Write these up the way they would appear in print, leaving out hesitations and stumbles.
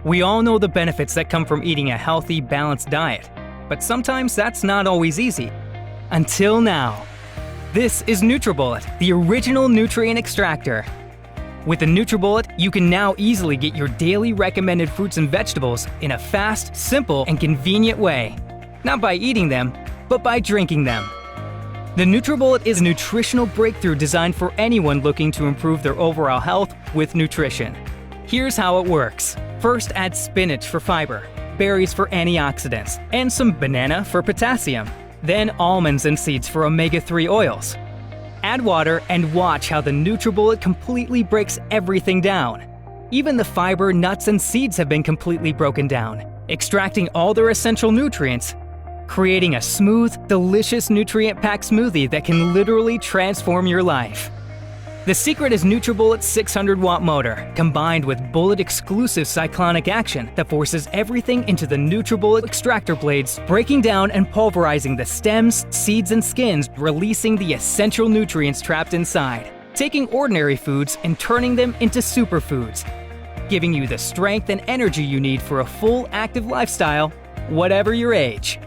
We all know the benefits that come from eating a healthy, balanced diet, but sometimes that's not always easy. Until now. This is NutriBullet, the original nutrient extractor. With the NutriBullet, you can now easily get your daily recommended fruits and vegetables in a fast, simple, and convenient way. Not by eating them, but by drinking them. The NutriBullet is a nutritional breakthrough designed for anyone looking to improve their overall health with nutrition. Here's how it works. First, add spinach for fiber, berries for antioxidants, and some banana for potassium. Then almonds and seeds for omega-3 oils. Add water and watch how the NutriBullet completely breaks everything down. Even the fiber, nuts, and seeds have been completely broken down, extracting all their essential nutrients, creating a smooth, delicious nutrient-packed smoothie that can literally transform your life. The secret is NutriBullet's 600-watt motor, combined with bullet-exclusive cyclonic action that forces everything into the NutriBullet extractor blades, breaking down and pulverizing the stems, seeds, and skins, releasing the essential nutrients trapped inside, taking ordinary foods and turning them into superfoods, giving you the strength and energy you need for a full, active lifestyle, whatever your age.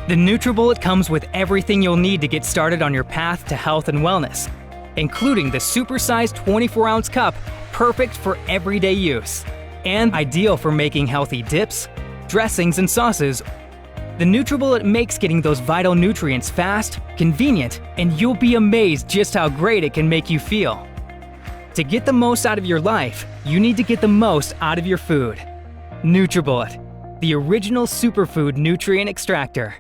The NutriBullet comes with everything you'll need to get started on your path to health and wellness, including the supersized 24-ounce cup, perfect for everyday use, and ideal for making healthy dips, dressings, and sauces. The NutriBullet makes getting those vital nutrients fast, convenient, and you'll be amazed just how great it can make you feel. To get the most out of your life, you need to get the most out of your food. NutriBullet, the original superfood nutrient extractor.